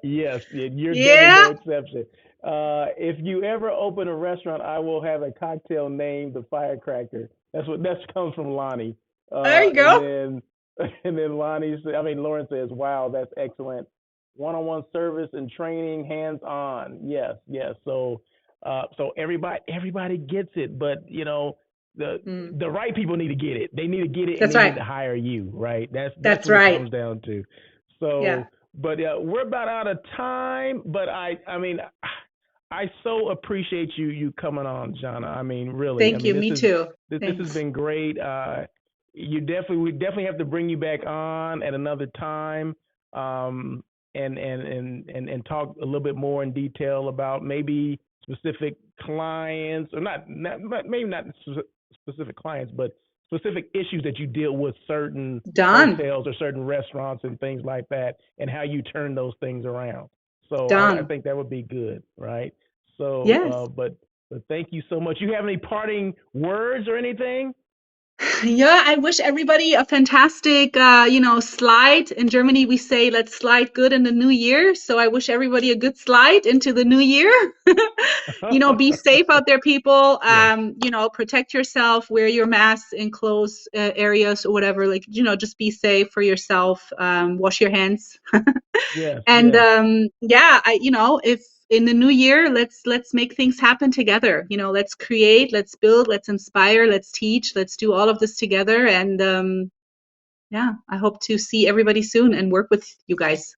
Yes, you're definitely Yeah, no exception. If you ever open a restaurant, I will have a cocktail named the Firecracker. That comes from Lonnie. there you And go. then and then Lauren says, "Wow, that's excellent. One-on-one service and training, hands-on. Yes, yes. So everybody gets it, but the Mm, the right people need to get it. They need to get it, and that's they need right. to hire you. Right? That's That's what it right. comes down to. Yeah. So, but we're about out of time. But I mean, I so appreciate you coming on, Jana. I mean, really. I Thank mean, you. Me too. this has Thanks. been great. We definitely have to bring you back on at another time, um, and talk a little bit more in detail about maybe specific clients, or maybe not specific clients, but specific issues that you deal with certain Done. hotels or certain restaurants and things like that, and how you turn those things around. So I Done. think that would be good, right? So, Yes. but thank you so much. You have any parting words or anything? Yeah, I wish everybody a fantastic, slide. In Germany, we say let's slide good in the new year. So I wish everybody a good slide into the new year. Be safe out there, people. Yes, Protect yourself, wear your masks in close areas or whatever. Like, just be safe for yourself. Wash your hands. yes, And yes. yeah, if in the new year, let's make things happen together. Let's create, let's build, let's inspire, let's teach, let's do all of this together. And yeah, I hope to see everybody soon and work with you guys.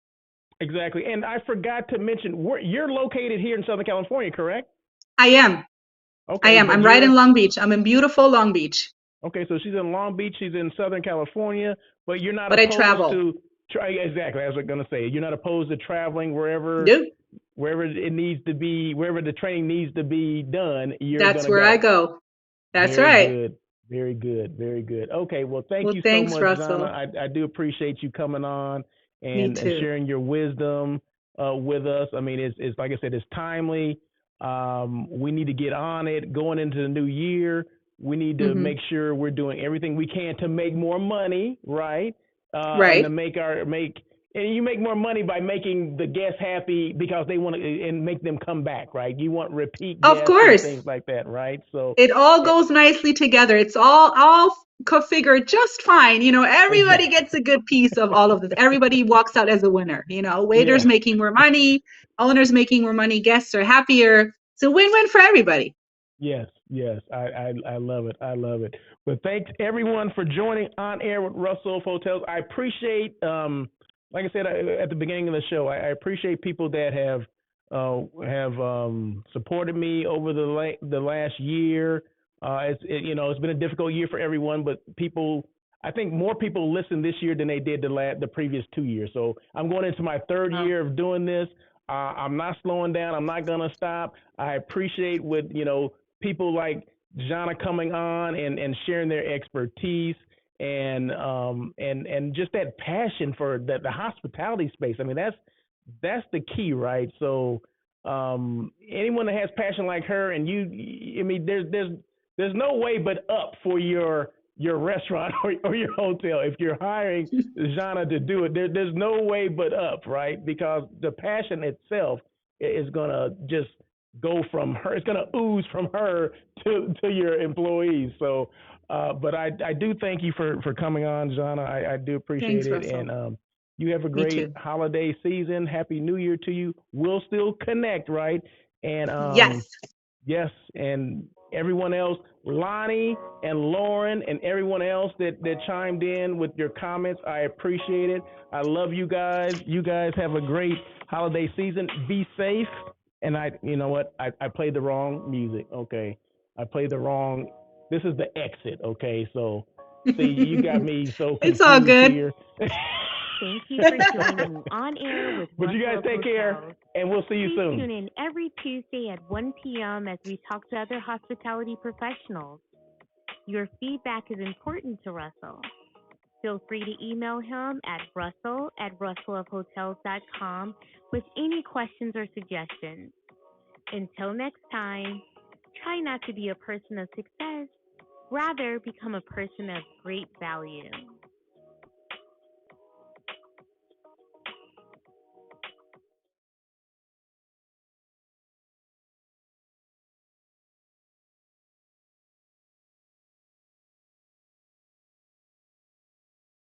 Exactly. And I forgot to mention, you're located here in Southern California, correct? I am. I Okay, am. but I'm right in Long Beach. I'm in beautiful Long Beach, okay. So she's in Long Beach. She's in Southern California, but you're not but I opposed travel. to try. Exactly. I was going to say you're not opposed to traveling Nope. wherever it needs to be, wherever the training needs to be done. You're That's gonna where I go. go. That's Very right. good. Very good. Very good. Okay. Well, thank Well, you so thanks, much, Jana. Russell. I do appreciate you coming on Me and too. sharing your wisdom with us. I mean, it's like I said, it's timely. We need to get on it going into the new year. We need to Hmm. make sure we're doing everything we can to make more money, right? And to Right. and you make more money by making the guests happy because they want to and make them come back, right? You want repeat Of guests and course. things like that, right? So It all eh, goes nicely together. It's all configured just fine. Everybody exactly. gets a good piece of all of this. Everybody walks out as a winner. Waiters Yeah. making more money, owners making more money, guests are happier. It's a win-win for everybody. Yes. Yes. I love it. I love it. But thanks everyone for joining on air with Russell Hotels. I appreciate, like I said at the beginning of the show, I appreciate people that have supported me over the last year. It's been a difficult year for everyone, but people. I think more people listened this year than they did the previous 2 years. So I'm going into my third Wow. year of doing this. I'm not slowing down. I'm not gonna stop. I appreciate people like Jana coming on and sharing their expertise and just that passion for the hospitality space. I mean, that's the key, right? So anyone that has passion like her and I mean, there's no way but up for your restaurant or your hotel if you're hiring Jana to do it. There's no way but up, right? Because the passion itself is gonna just go from her. It's gonna ooze from her to your employees. So, but I do thank you for coming on, Jana. I do appreciate Thanks, it, Russell. and you have a Me great too. holiday season. Happy New Year to you. We'll still connect, right? And Yes. yes, and everyone else, Lonnie and Lauren and everyone else that chimed in with your comments. I appreciate it. I love you guys. You guys have a great holiday season. Be safe. And you know what? I played the wrong music. Okay. I played the wrong. This is the exit. Okay. So, see, you got me so It's all confused good. here. Thank you for joining On Air with But you guys Russell take care, Hotels. and we'll see you Please soon. tune in every Tuesday at 1 p.m. as we talk to other hospitality professionals. Your feedback is important to Russell. Feel free to email him at russell@russellofhotels.com with any questions or suggestions. Until next time, try not to be a person of success, rather become a person of great value.